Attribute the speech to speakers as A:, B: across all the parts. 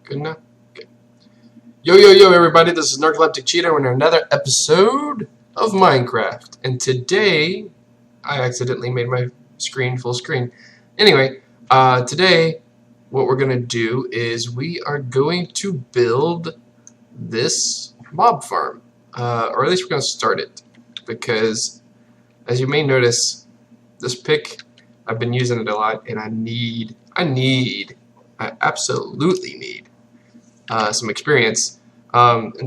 A: Good enough? Okay. Yo, everybody, this is Narcoleptic Cheetah. We're in another episode of Minecraft. And today, I accidentally made my screen full screen. Anyway, today, what we're going to do is we are going to build this mob farm. Or at least we're going to start it. Because, as you may notice, this pick, I've been using it a lot, and I absolutely need some experience, and I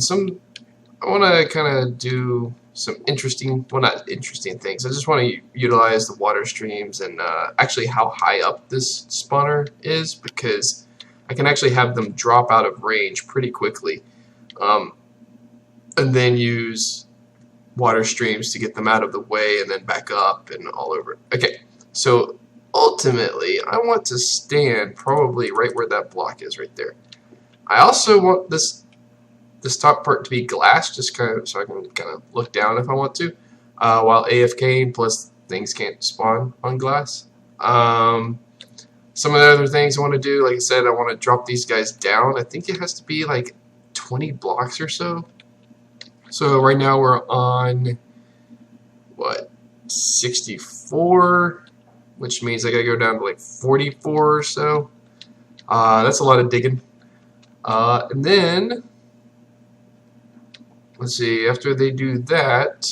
A: want to kind of do some interesting, well, not interesting things. I just want to utilize the water streams and actually how high up this spawner is, because I can actually have them drop out of range pretty quickly, and then use water streams to get them out of the way and then back up and all over. Okay, so ultimately I want to stand probably right where that block is right there. I also want this top part to be glass, just kind of so I can kind of look down if I want to, while AFK, plus things can't spawn on glass. Some of the other things I want to do, like I said, I want to drop these guys down. I think it has to be like 20 blocks or so. So right now we're on, what, 64, which means I gotta go down to like 44 or so. That's a lot of digging. And then, let's see, after they do that,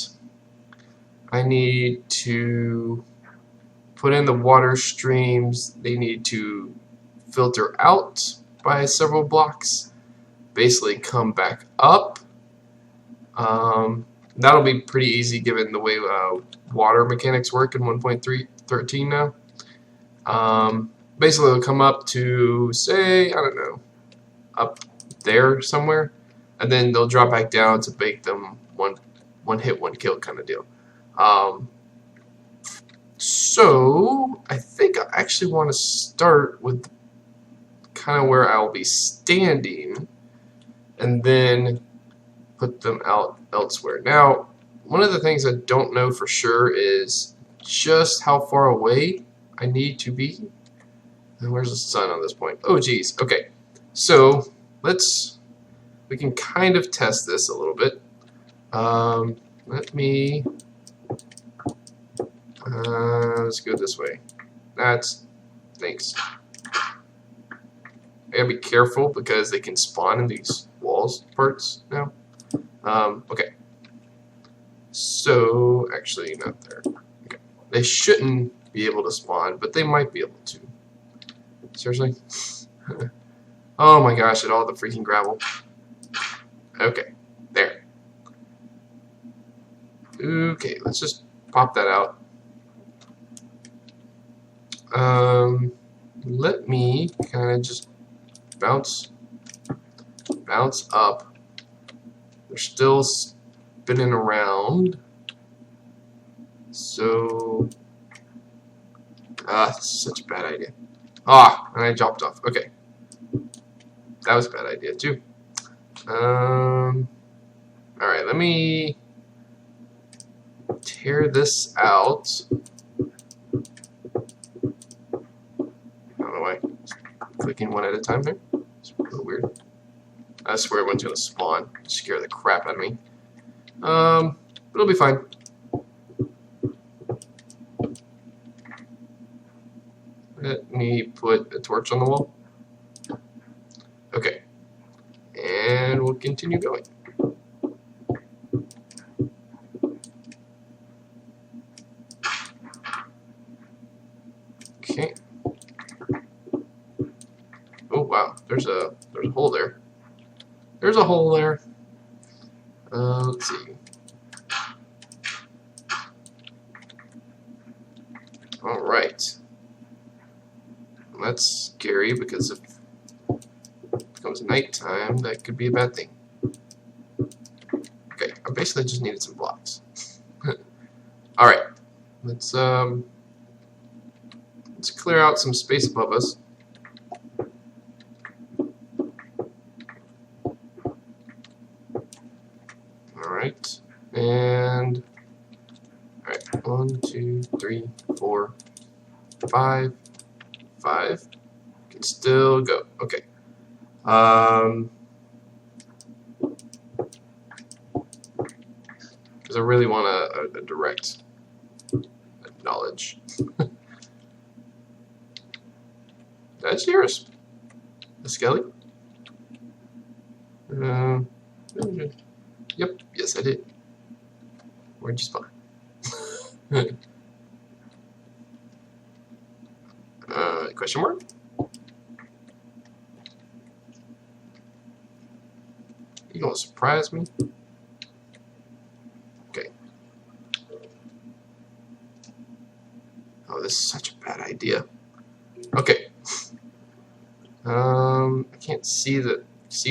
A: I need to put in the water streams. They need to filter out by several blocks, basically come back up. That'll be pretty easy given the way water mechanics work in 1.13 now. Basically, it'll come up to, say, I don't know, up there somewhere, and then they'll drop back down to make them one hit, one kill kind of deal. So I think I actually want to start with kind of where I'll be standing, and then put them out elsewhere. Now, one of the things I don't know for sure is just how far away I need to be. And where's the sun on this point? Oh, geez. Okay. So we can kind of test this a little bit. Let's go this way. Thanks. I gotta be careful because they can spawn in these walls parts now. Okay. So, actually not there. Okay. They shouldn't be able to spawn, but they might be able to. Seriously? Oh my gosh, at all the freaking gravel. Okay, there. Okay, let's just pop that out. Let me kind of just bounce up. They're still spinning around. So, such a bad idea. And I dropped off. Okay. That was a bad idea too. Alright, let me tear this out. I don't know why. Clicking one at a time there. It's a little weird. I swear one's gonna spawn. Scare the crap out of me. But it'll be fine. Let me put a torch on the wall. Okay. And we'll continue going. Okay. Oh wow, there's a hole there. There's a hole there. Let's see. All right. That's scary because if it becomes nighttime, that could be a bad thing. Okay, I basically just needed some blocks. All right, let's clear out some space above us. All right, and all right, 1, 2, 3, 4, 5. Can still go. Okay. Because I really want a direct knowledge. Did I just hear a skelly? Yep, yes I did. Where'd you spawn? Question mark? You gonna surprise me? Okay. Oh, this is such a bad idea. Okay. I can't see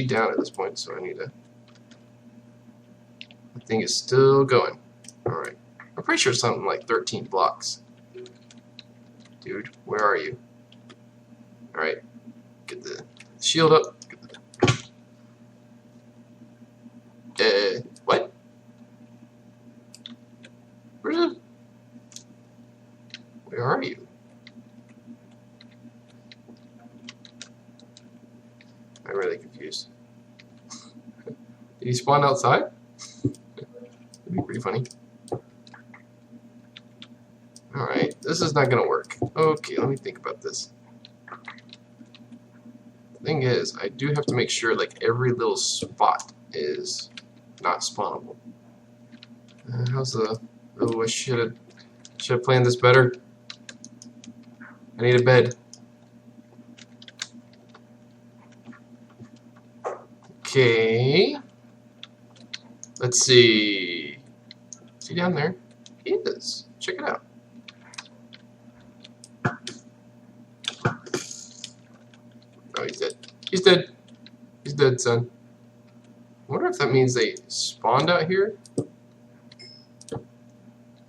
A: down at this point, so I need to. The thing is still going. All right. I'm pretty sure it's something like 13 blocks. Dude, where are you? All right. Get the shield up. What? Where are you? I'm really confused. Did he spawn outside? That'd be pretty funny. Alright, this is not gonna work. Okay, let me think about this. The thing is, I do have to make sure like every little spot is not spawnable. How's the... Oh, I should have planned this better. I need a bed. Okay. Let's see. Is he down there? He is. Check it out. Oh, he's dead. He's dead. He's dead, son. I wonder if that means they spawned out here? I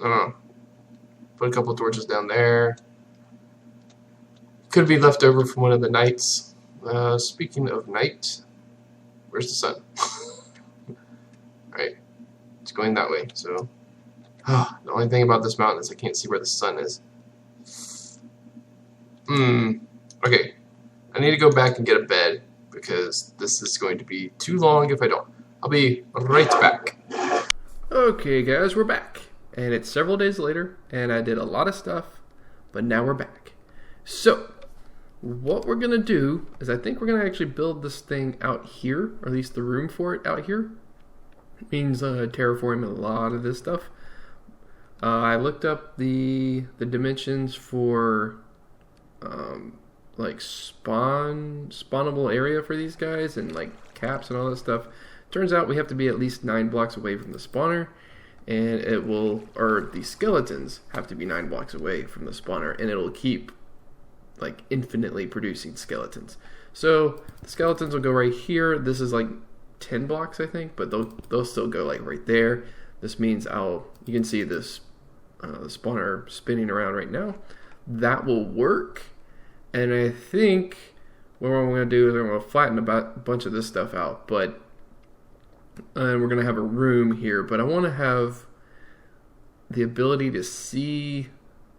A: don't know. Put a couple torches down there. Could be left over from one of the nights. Speaking of night, where's the sun? Alright, it's going that way, so... the only thing about this mountain is I can't see where the sun is. Okay, I need to go back and get a bed, because this is going to be too long if I don't. I'll be right back.
B: Okay guys, we're back. And it's several days later, and I did a lot of stuff, but now we're back. So, what we're going to do is I think we're going to actually build this thing out here, or at least the room for it out here. It means terraforming a lot of this stuff. I looked up the dimensions for like spawnable area for these guys and like caps and all that stuff. Turns out we have to be at least 9 blocks away from the spawner, and the skeletons have to be 9 blocks away from the spawner, and it'll keep like infinitely producing skeletons. So the skeletons will go right here. This is like 10 blocks, I think, but they'll still go like right there. This means you can see this the spawner spinning around right now. That will work, and I think what we're going to do is we're going to flatten a bunch of this stuff out, and we're going to have a room here, but I want to have the ability to see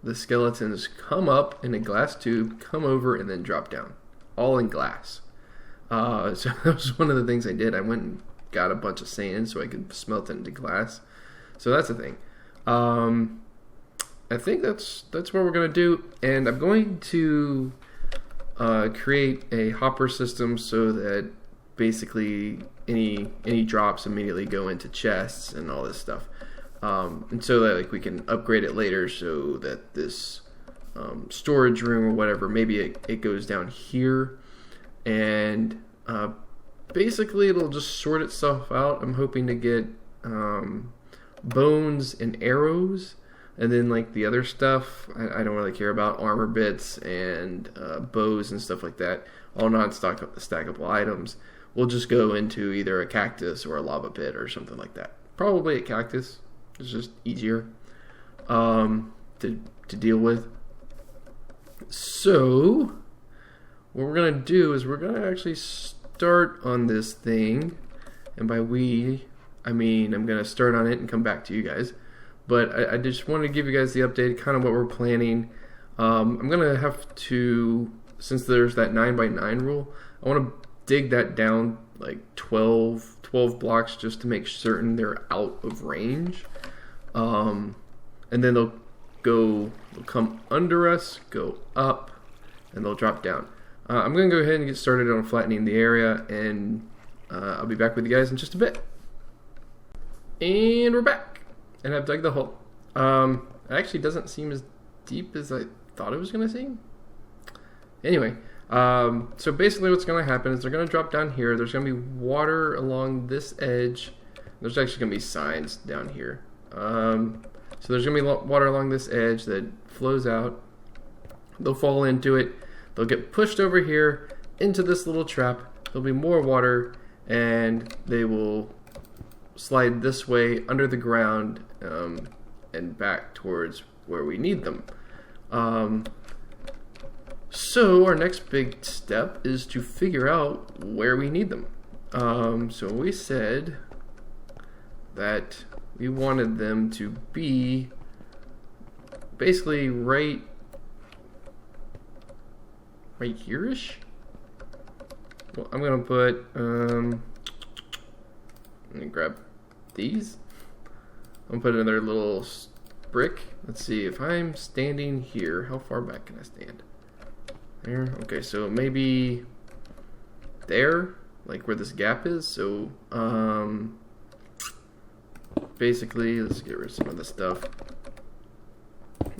B: the skeletons come up in a glass tube, come over, and then drop down, all in glass. So that was one of the things I did. I went and got a bunch of sand so I could smelt it into glass. So that's the thing. I think that's what we're going to do, and I'm going to create a hopper system so that basically any drops immediately go into chests and all this stuff, and so that like we can upgrade it later, so that this storage room or whatever, maybe it goes down here, and basically it'll just sort itself out. I'm hoping to get bones and arrows, and then like the other stuff I don't really care about, armor bits and bows and stuff like that, all non-stackable items, will just go into either a cactus or a lava pit or something like that. Probably a cactus. It's just easier to deal with. So what we're going to do is we're going to actually start on this thing, and by we I mean I'm going to start on it and come back to you guys. But I just wanted to give you guys the update, kind of what we're planning. I'm going to have to, since there's that 9x9 rule, I want to dig that down like 12 blocks just to make certain they're out of range. And then they'll come under us, go up, and they'll drop down. I'm going to go ahead and get started on flattening the area, and I'll be back with you guys in just a bit. And we're back, and I've dug the hole. It actually doesn't seem as deep as I thought it was going to seem. Anyway, so basically what's going to happen is they're going to drop down here. There's going to be water along this edge. There's actually going to be signs down here. So there's going to be water along this edge that flows out. They'll fall into it. They'll get pushed over here into this little trap. There'll be more water, and they will slide this way under the ground and back towards where we need them. So our next big step is to figure out where we need them. So we said that we wanted them to be basically right here-ish. Well, I'm gonna put let me grab these. I'm gonna put another little brick. Let's see, if I'm standing here, how far back can I stand? There. Okay, so maybe there, like where this gap is. So basically, let's get rid of some of this stuff.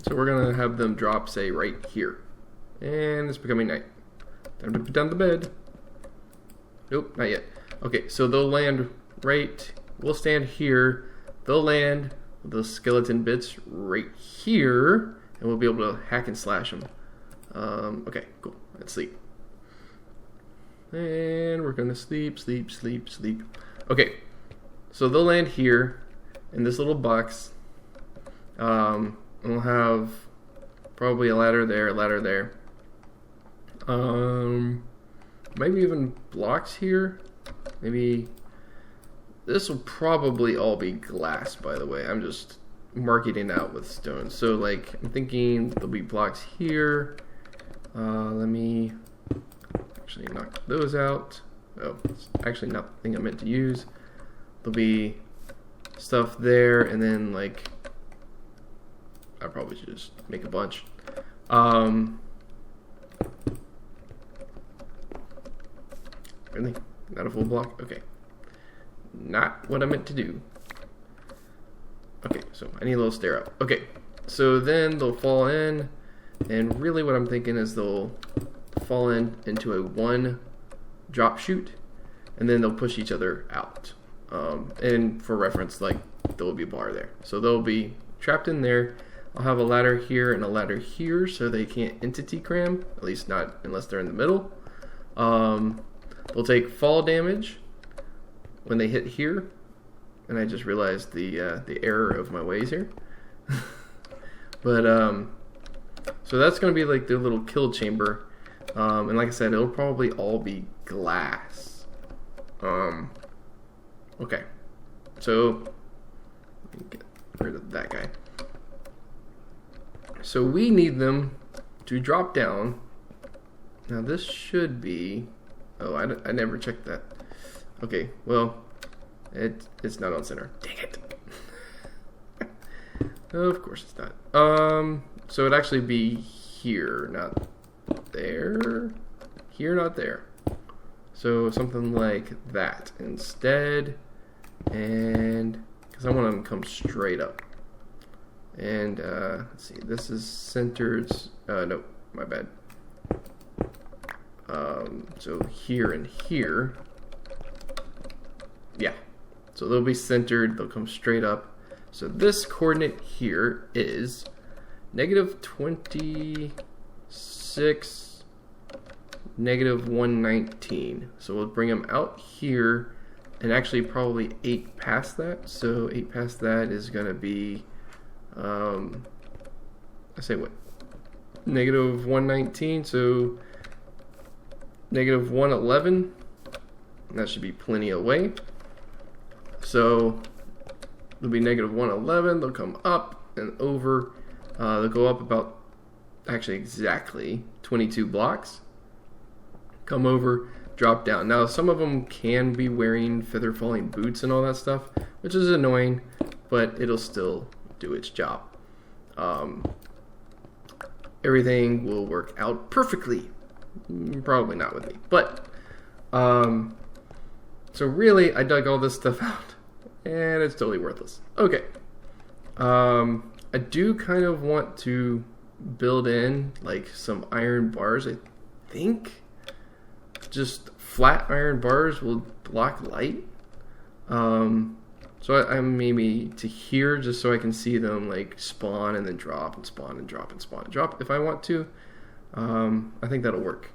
B: So we're gonna have them drop, say, right here. And it's becoming night. Time to put down the bed. Nope, not yet. Okay, so they'll land right. We'll stand here. They'll land with those skeleton bits right here, and we'll be able to hack and slash them. Okay, cool. Let's sleep. And we're gonna sleep. Okay, so they'll land here in this little box. And we'll have probably a ladder there, maybe even blocks here. Maybe this will probably all be glass, by the way. I'm just marking it out with stone. So like, I'm thinking there'll be blocks here. Let me actually knock those out. Oh, it's actually not the thing I meant to use. There'll be stuff there, and then like, I probably should just make a bunch. Really? Not a full block? Okay. Not what I meant to do. Okay, so I need a little stair up. Okay, so then they'll fall in, and really what I'm thinking is they'll fall into a one drop chute, and then they'll push each other out. And for reference, like, there will be a bar there. So they'll be trapped in there. I'll have a ladder here and a ladder here, so they can't entity cram, at least not unless they're in the middle. They'll take fall damage when they hit here, and I just realized the error of my ways here. But so that's gonna be like their little kill chamber, and like I said, it'll probably all be glass. Okay, so let me get rid of that guy. So we need them to drop down. Now this should be. Oh, I never checked that. Okay, well, it's not on center. Dang it. Of course it's not. So it'd actually be here, not there. Here, not there. So something like that instead. And because I want them to come straight up. And let's see, this is centered. No, my bad. So here and here. Yeah. So they'll be centered, they'll come straight up. So this coordinate here is -26, -119. So we'll bring them out here, and actually probably 8 past that. So 8 past that is going to be, I say what? -119, so -111. And that should be plenty away. So it'll be -111. They'll come up and over. They'll go up about, actually exactly 22 blocks. Come over. drop down. Now, some of them can be wearing feather falling boots and all that stuff, which is annoying, but it'll still do its job. Everything will work out perfectly. Probably not with me, but so really, I dug all this stuff out, and it's totally worthless. Okay, I do kind of want to build in like some iron bars. I think just flat iron bars will block light. So I'm maybe to here just so I can see them like spawn and then drop and spawn and drop and spawn and drop if I want to. I think that'll work.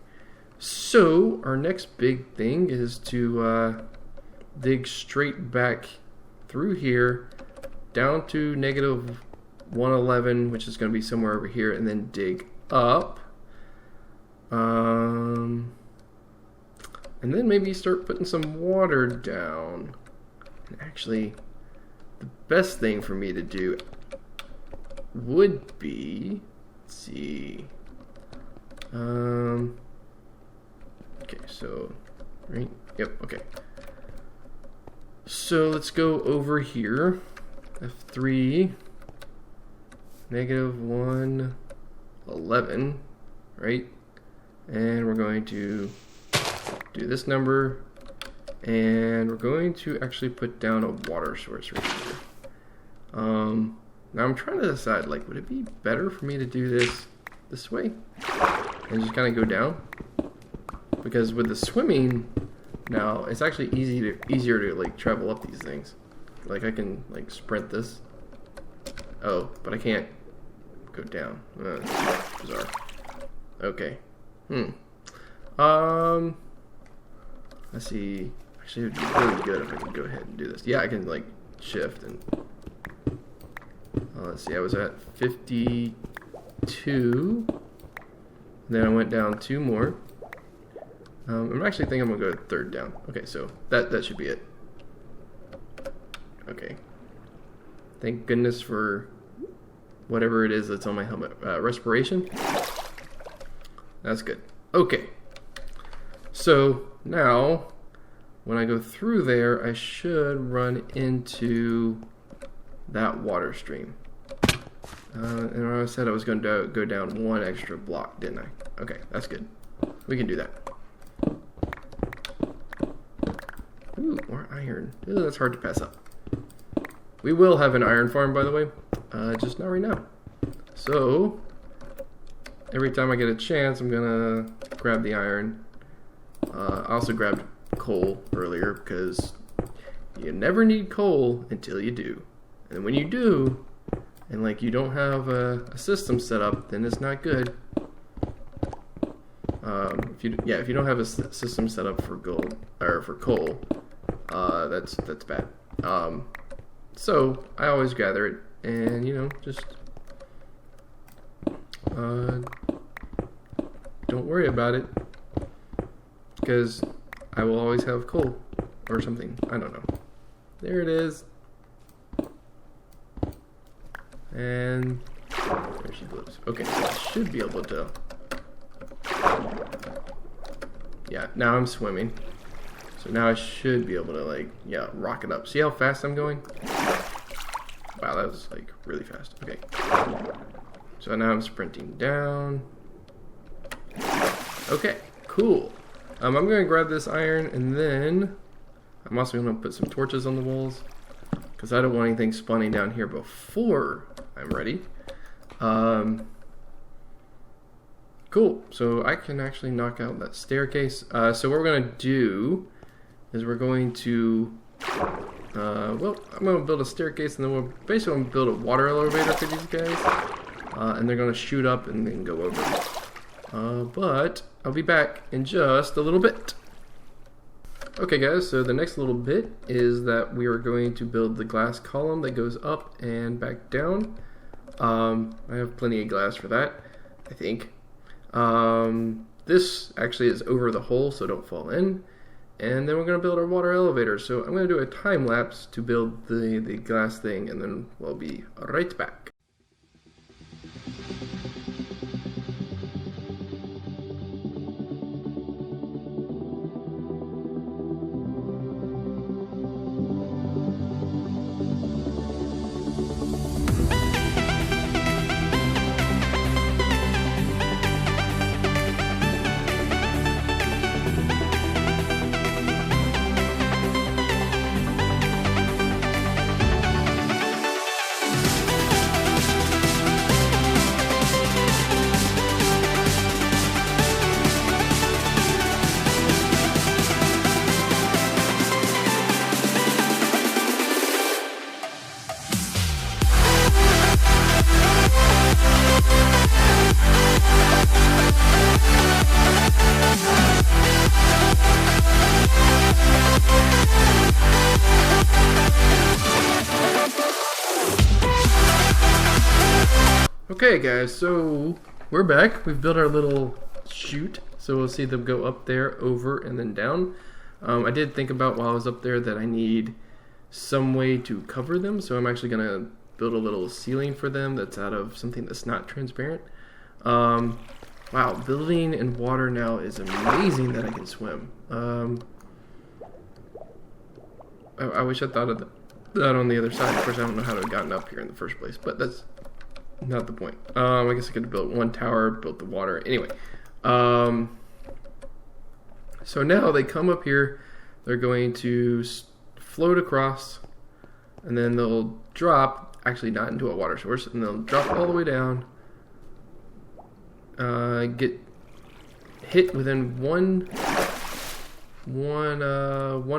B: So our next big thing is to dig straight back through here down to negative 111, which is going to be somewhere over here, and then dig up. And then maybe start putting some water down. And actually, the best thing for me to do would be, let's see. Okay, so, right? Yep, okay. So let's go over here. F3, negative 111, right? And we're going to do this number, and we're going to actually put down a water source right here. Now I'm trying to decide, like, would it be better for me to do this way and just kind of go down? Because with the swimming now, it's actually easier to like travel up these things. Like I can like sprint this. Oh, but I can't go down. Bizarre. Okay. Let's see. Actually, it would be really good if I could go ahead and do this. Yeah, I can like shift and. Let's see. I was at 52. Then I went down 2 more. I'm actually thinking I'm gonna go third down. Okay, so that should be it. Okay. Thank goodness for whatever it is that's on my helmet. Respiration. That's good. Okay. So now, when I go through there, I should run into that water stream. And I said I was going to go down 1 extra block, didn't I? Okay, that's good. We can do that. Ooh, more iron. Ooh, that's hard to pass up. We will have an iron farm, by the way. Just not right now. So, every time I get a chance, I'm going to grab the iron. I also grabbed coal earlier, because you never need coal until you do. And when you do, and like you don't have a system set up, then it's not good. If you don't have a system set up for gold or for coal, that's bad. So I always gather it, and just don't worry about it, because I will always have coal or something. I don't know. There it is. And there she goes. Okay, so I should be able to. Yeah, now I'm swimming. So now I should be able to rocket up. See how fast I'm going? Wow, that was like really fast. Okay. So now I'm sprinting down. Okay, cool. I'm gonna grab this iron, and then I'm also gonna put some torches on the walls, because I don't want anything spawning down here before I'm ready. Cool. So I can actually knock out that staircase. So what we're going to do is we're going to, I'm going to build a staircase, and then we're basically going to build a water elevator for these guys. And they're going to shoot up and then go over. But I'll be back in just a little bit. Okay guys, so the next little bit is that we are going to build the glass column that goes up and back down. I have plenty of glass for that, I think. This actually is over the hole, so don't fall in. And then we're going to build our water elevator. So I'm going to do a time lapse to build the glass thing, and then we'll be right back. Okay, guys, so we're back. We've built our little chute, so we'll see them go up there, over, and then down. I did think about while I was up there that I need some way to cover them, so I'm actually going to build a little ceiling for them that's out of something that's not transparent. Wow, building in water now is amazing that I can swim. I wish I thought of that on the other side. Of course, I don't know how to have gotten up here in the first place, but that's not the point. I guess I could have built one tower, built the water. Anyway, so now they come up here. They're going to float across, and then they'll drop, actually not into a water source, and they'll drop all the way down, get hit within one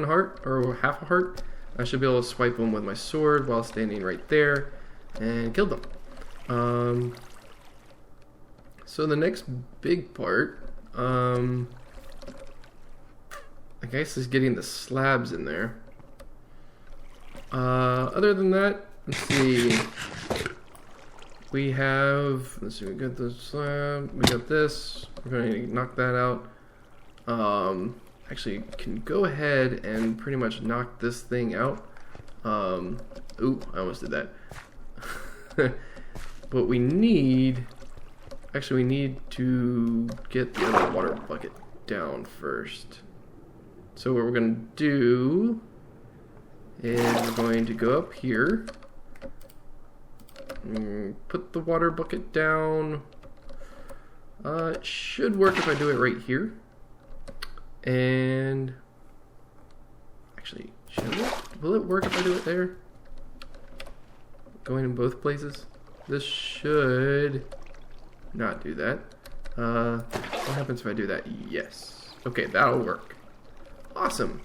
B: heart, or half a heart. I should be able to swipe them with my sword while standing right there and kill them. So the next big part, I guess, is getting the slabs in there. Other than that, let's see. We got the slab, we got this. We're going to knock that out. Actually, can go ahead and pretty much knock this thing out. Ooh, I almost did that. But we need to get the other water bucket down first. So what we're going to do is we're going to go up here, put the water bucket down. It should work if I do it right here. And actually, will it work if I do it there? Going in both places? This should not do that. What happens if I do that? Yes. Okay, that'll work. Awesome.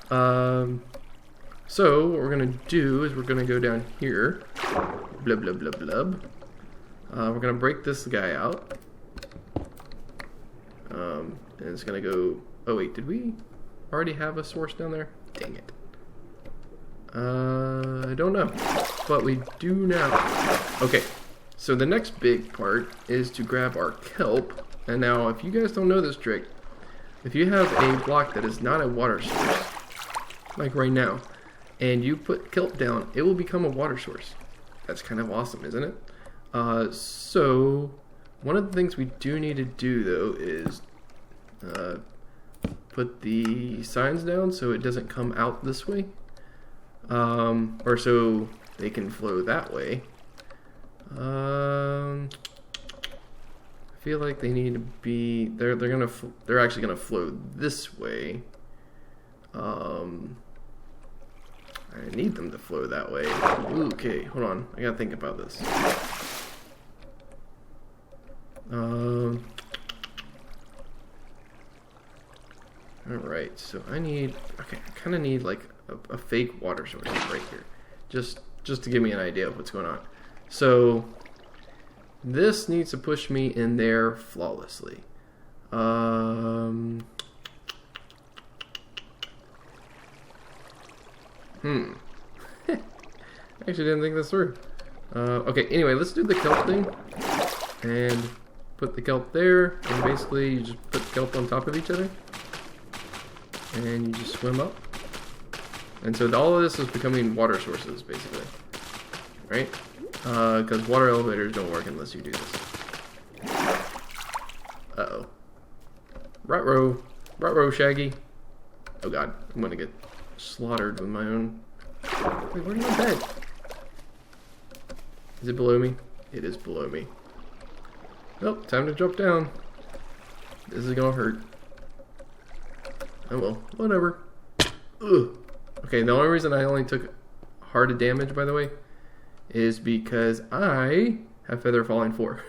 B: So what we're gonna do is we're gonna go down here. Blub blub blub blub. We're gonna break this guy out. And it's gonna go. Oh wait, did we already have a source down there? Dang it. I don't know, but we do now. Okay, so the next big part is to grab our kelp. And now, if you guys don't know this trick, if you have a block that is not a water source, like right now, and you put kelp down, it will become a water source. That's kind of awesome, isn't it? So one of the things we do need to do though is put the signs down so it doesn't come out this way, or so they can flow that way. I feel like they need to be they're actually gonna flow this way. I need them to flow that way. Ooh, okay, hold on, I gotta think about this. Alright, so I kind of need like a fake water source right here. Just to give me an idea of what's going on. So this needs to push me in there flawlessly. I actually didn't think this through. Okay, anyway, let's do the kelp thing. And put the kelp there, and basically you just put kelp on top of each other. And you just swim up. And so all of this is becoming water sources, basically. Right? Because water elevators don't work unless you do this. Uh-oh. Ruh-roh, Shaggy. Oh god, I'm gonna get slaughtered with my own... Wait, where's my bed? Is it below me? It is below me. Well, time to drop down. This is gonna hurt. Oh well, whatever. Ugh. Okay, the only reason I only took hearted damage, by the way, is because I have Feather Falling 4.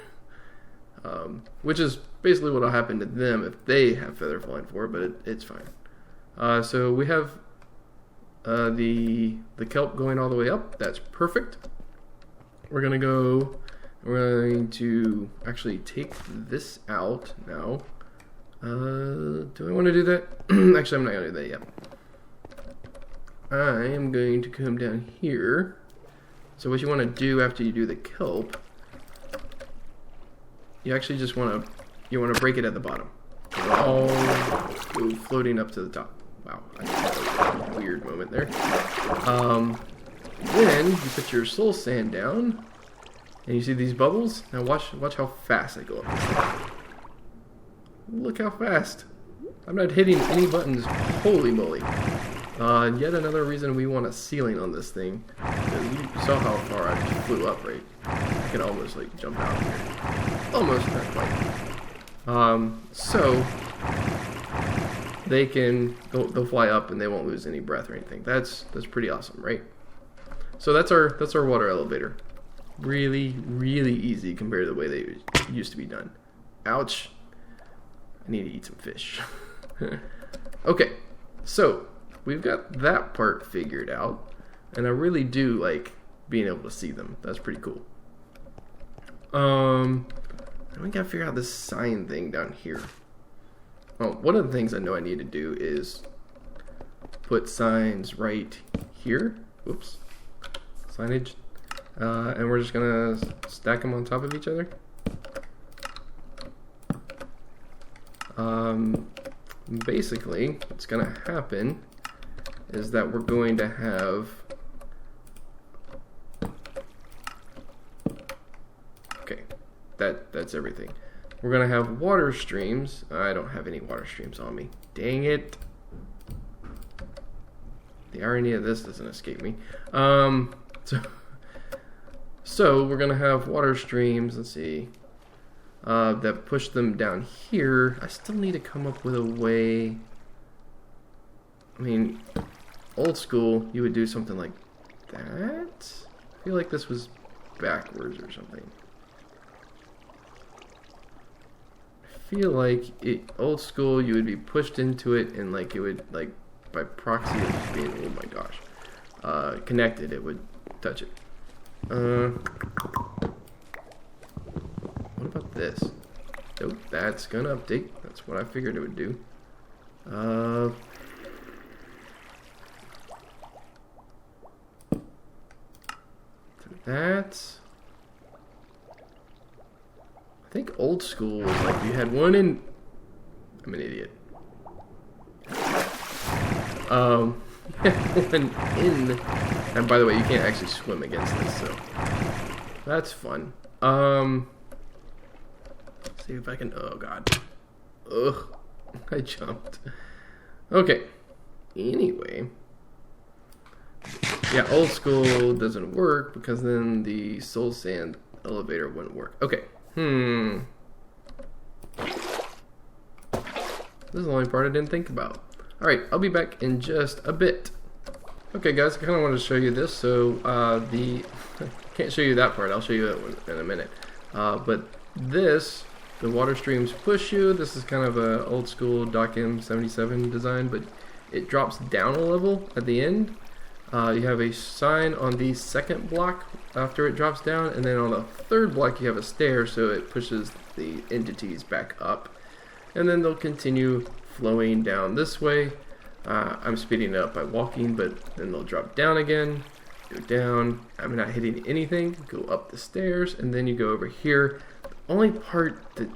B: Which is basically what will happen to them if they have Feather Falling 4, but it's fine. So we have the kelp going all the way up. That's perfect. We're going to actually take this out now. Do I want to do that? Actually, I'm not going to do that yet. I am going to come down here. So what you want to do after you do the kelp you actually just want to break it at the bottom. It'll all go floating up to the top. Wow, I had a weird moment there. Then you put your soul sand down, and you see these bubbles. Now watch how fast they go up. Look how fast! I'm not hitting any buttons. Holy moly! Yet another reason we want a ceiling on this thing. Because you saw how far I just flew up, right? I can almost like jump out here. Almost, not quite. So they'll fly up and they won't lose any breath or anything. That's pretty awesome, right? So that's our water elevator. Really, really easy compared to the way they used to be done. Ouch. I need to eat some fish. Okay, so we've got that part figured out, and I really do like being able to see them. That's pretty cool. We gotta figure out this sign thing down here. Oh, one of the things I know I need to do is put signs right here. Oops. Signage. And we're just gonna stack them on top of each other. Basically, what's gonna happen is that we're going to have... Okay, that's everything. We're gonna have water streams. I don't have any water streams on me. Dang it. The irony of this doesn't escape me. So we're gonna have water streams, let's see, that push them down here. I still need to come up with a way. I mean, old school, you would do something like that. I feel like this was backwards or something. I feel like old school, you would be pushed into it, and like it would, like by proxy of just being, oh my gosh, connected, it would touch it. What about this? Nope, that's gonna update. That's what I figured it would do. That. I think old school was like you had one in. I'm an idiot. One in. And by the way, you can't actually swim against this, so that's fun. See if I can. Oh god. Ugh. I jumped. Okay. Anyway. Yeah, old school doesn't work because then the soul sand elevator wouldn't work. Okay. This is the only part I didn't think about. Alright, I'll be back in just a bit. Okay guys, I kind of wanted to show you this. So I can't show you that part, I'll show you it in a minute. But this, the water streams push you. This is kind of a old school Doc M77 design, but it drops down a level at the end. You have a sign on the second block after it drops down, and then on the third block you have a stair, so it pushes the entities back up. And then they'll continue flowing down this way. I'm speeding it up by walking, but then they'll drop down again, go down. I'm not hitting anything, go up the stairs, and then you go over here. The only part that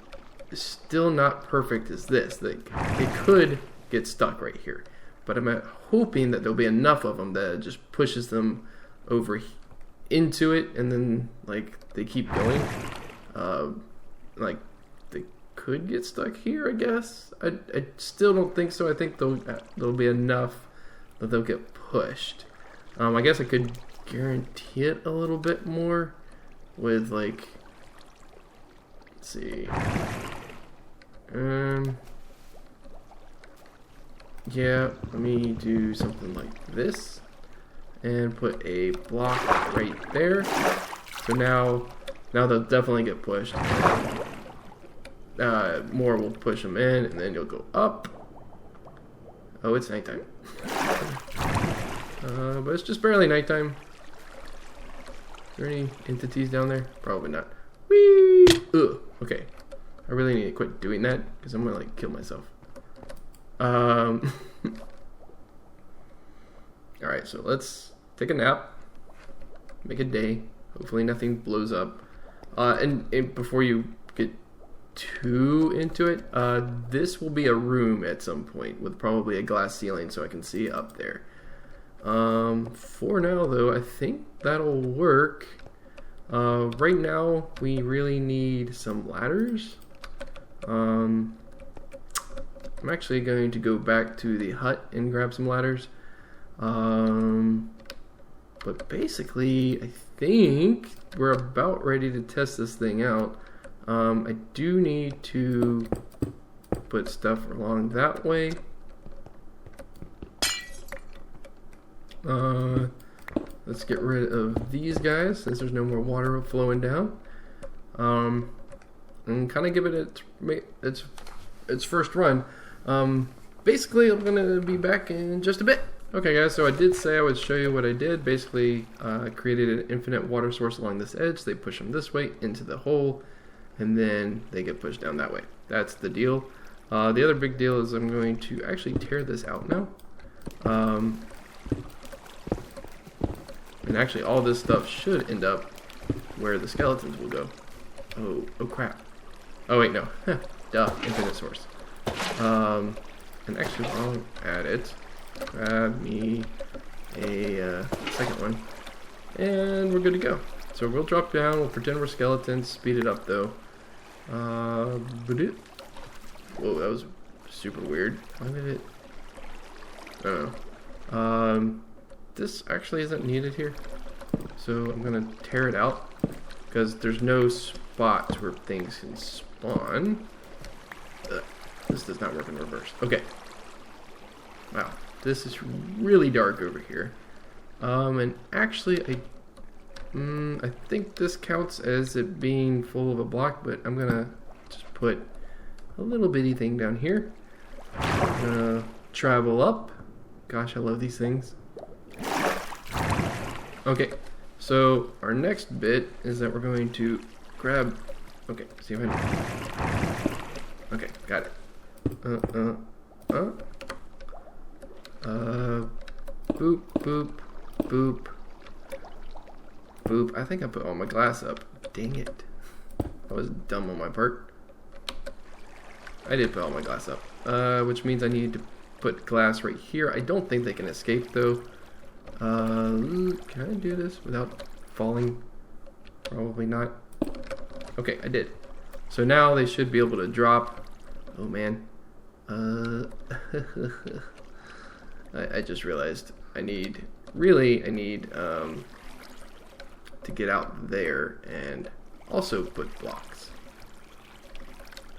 B: is still not perfect is this. Like, it could get stuck right here, but I'm hoping that there'll be enough of them that it just pushes them over into it, and then like they keep going. Like they could get stuck here, I guess. I still don't think so. I think there'll be enough that they'll get pushed. I guess I could guarantee it a little bit more with like, let's see. Yeah, let me do something like this and put a block right there. So now they'll definitely get pushed. More will push them in, and then you'll go up. Oh, it's nighttime. But it's just barely nighttime. Is there any entities down there? Probably not. Whee! Ugh. Okay. I really need to quit doing that because I'm gonna like kill myself. Alright, so let's take a nap. Make a day. Hopefully nothing blows up. And before you get too into it. This will be a room at some point with probably a glass ceiling so I can see up there. For now, though, I think that'll work. Right now, we really need some ladders. I'm actually going to go back to the hut and grab some ladders. But basically, I think we're about ready to test this thing out. I do need to put stuff along that way. Let's get rid of these guys since there's no more water flowing down. And kind of give it its first run. Basically, I'm gonna be back in just a bit. Okay, guys. So I did say I would show you what I did. Basically, created an infinite water source along this edge. They push them this way into the hole, and then they get pushed down that way. That's the deal. The other big deal is I'm going to actually tear this out now. And actually, all this stuff should end up where the skeletons will go. Oh crap. Oh wait, no. Duh, infinite source. And actually, I'll add it. Grab me a second one. And we're good to go. So we'll drop down, we'll pretend we're skeletons, speed it up though. Whoa, that was super weird. Why did it... I don't know. This actually isn't needed here. So I'm gonna tear it out because there's no spots where things can spawn. This does not work in reverse. Okay. Wow, this is really dark over here. And actually, I think this counts as it being full of a block, but I'm gonna just put a little bitty thing down here. I'm gonna travel up. Gosh, I love these things. Okay, so our next bit is that we're going to grab. Okay, see if I can. Okay, got it. Boop, boop, boop, boop. I think I put all my glass up. Dang it. That was dumb on my part. I did put all my glass up. Which means I need to put glass right here. I don't think they can escape though. Can I do this without falling? Probably not. Okay, I did. So now they should be able to drop. Oh man. I just realized I need to get out there and also put blocks.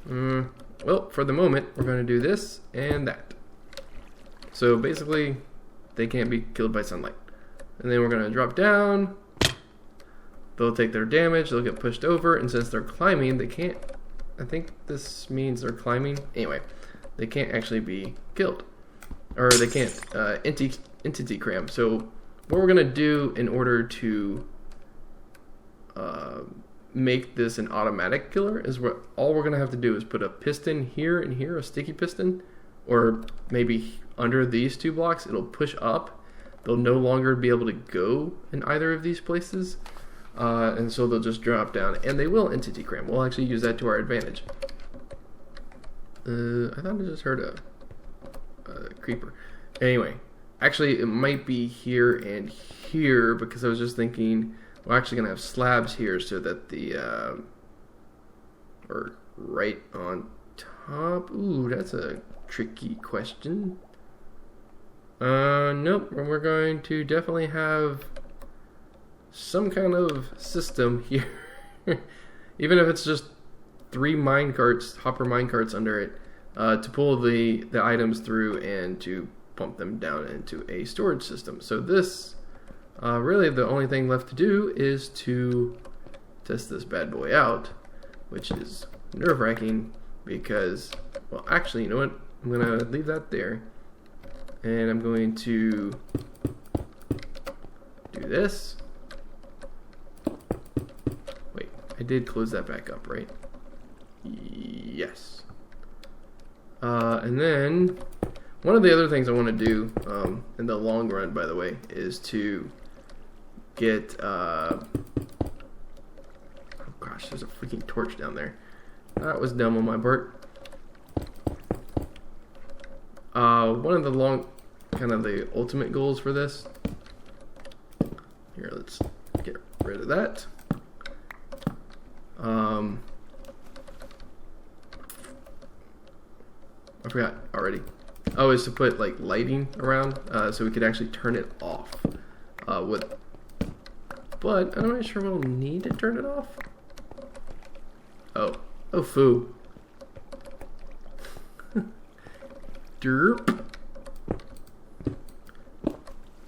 B: Well, for the moment, we're going to do this and that. So basically, they can't be killed by sunlight. And then we're going to drop down. They'll take their damage. They'll get pushed over. And since they're climbing, they can't... I think this means they're climbing. Anyway, they can't actually be killed. Or they can't entity cram. So what we're going to do in order to make this an automatic killer is all we're going to have to do is put a piston here and here, a sticky piston. Or maybe under these two blocks, it'll push up. They'll no longer be able to go in either of these places. And so they'll just drop down. And they will entity cram. We'll actually use that to our advantage. I thought I just heard a creeper. Anyway, actually it might be here and here because I was just thinking we're actually going to have slabs here so that the... or right on top. Ooh, that's a tricky question. Nope. We're going to definitely have some kind of system here. Even if it's just 3 minecarts, hopper minecarts under it, to pull the items through and to pump them down into a storage system. So this, really the only thing left to do is to test this bad boy out, which is nerve-wracking because, well, actually, you know what? I'm going to leave that there. And I'm going to do this. Wait, I did close that back up, right? Yes. And then one of the other things I want to do in the long run, by the way, is to get... oh gosh, there's a freaking torch down there. That was dumb on my part. One of the kind of the ultimate goals for this. Here, let's get rid of that. I forgot already. Oh, is to put like lighting around, so we could actually turn it off. But I'm not sure we'll need to turn it off. Oh, foo. Derp.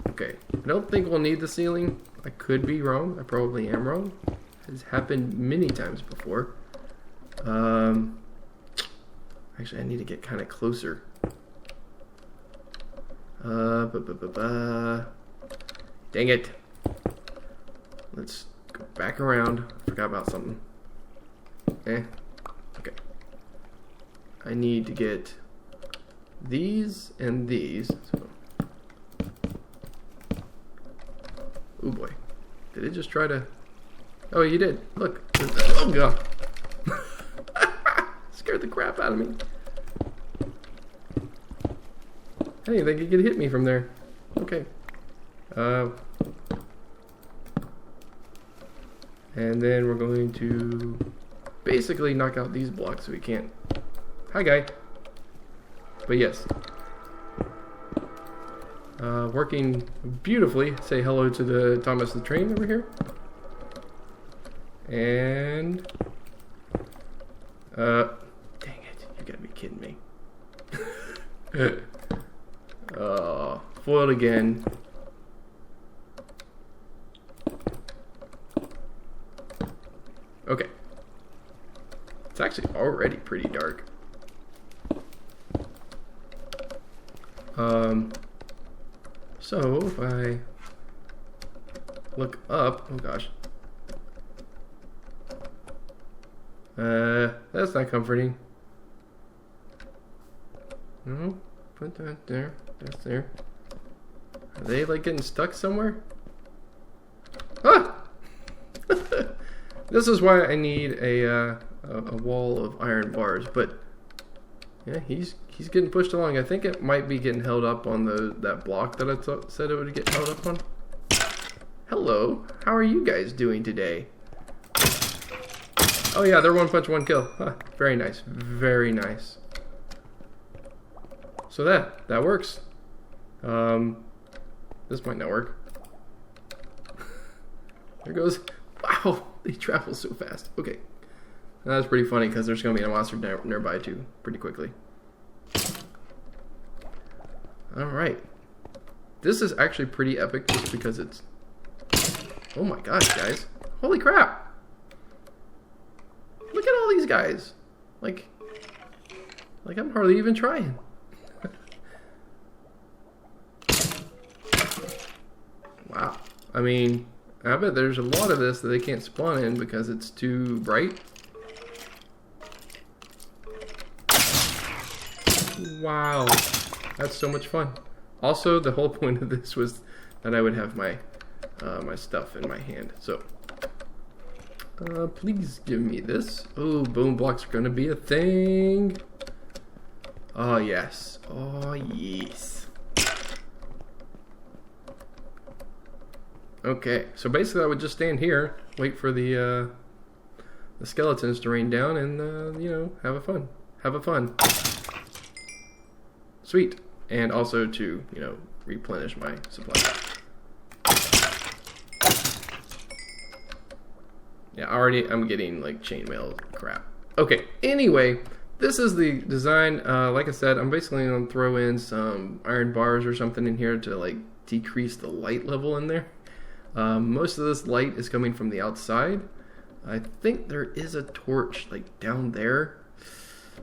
B: Okay, I don't think we'll need the ceiling. I could be wrong. I probably am wrong. It's happened many times before. Actually, I need to get kind of closer. Dang it. Let's go back around. Forgot about something. Okay. I need to get these and these. So. Oh boy. Did it just try to... Oh, you did. Look. Oh, God. Scared the crap out of me. Hey, they could hit me from there. Okay. And then we're going to basically knock out these blocks so we can't... Hi, guy. But yes. Working beautifully. Say hello to the Thomas the Train over here. And... dang it. You gotta be kidding me. Foiled again. Okay. It's actually already pretty dark. So if I look up, oh gosh. That's not comforting. No, put that there. That's there. Are they like getting stuck somewhere? Ah! This is why I need a wall of iron bars, but yeah, he's getting pushed along. I think it might be getting held up on that block that I said it would get held up on. Hello, how are you guys doing today? Oh yeah, they're one punch, one kill. Huh, very nice, very nice. So that works. This might not work. There goes. Wow, they travel so fast. Okay. That's pretty funny because there's going to be a monster nearby too, pretty quickly. Alright. This is actually pretty epic just because it's... Oh my gosh, guys. Holy crap. Look at all these guys. Like I'm hardly even trying. Wow. I mean, I bet there's a lot of this that they can't spawn in because it's too bright. Wow. That's so much fun. Also, the whole point of this was that I would have my my stuff in my hand. So, please give me this. Oh, boom blocks are gonna be a thing. Oh, yes. Oh, yes. Okay, so basically I would just stand here, wait for the skeletons to rain down, and you know, have fun. Sweet, and also to, you know, replenish my supplies. Yeah, already I'm getting like chainmail crap. Okay, anyway, this is the design. Like I said, I'm basically gonna throw in some iron bars or something in here to like decrease the light level in there. Most of this light is coming from the outside. I think there is a torch like down there.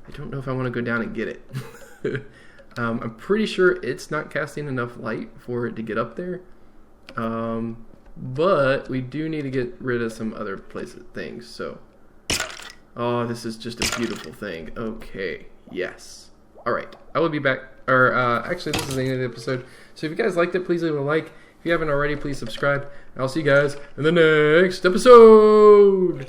B: I don't know if I want to go down and get it. I'm pretty sure it's not casting enough light for it to get up there. But we do need to get rid of some other things. So, oh, this is just a beautiful thing. Okay, yes. All right, I will be back. Or actually, this is the end of the episode. So if you guys liked it, please leave a like. If you haven't already, please subscribe. I'll see you guys in the next episode.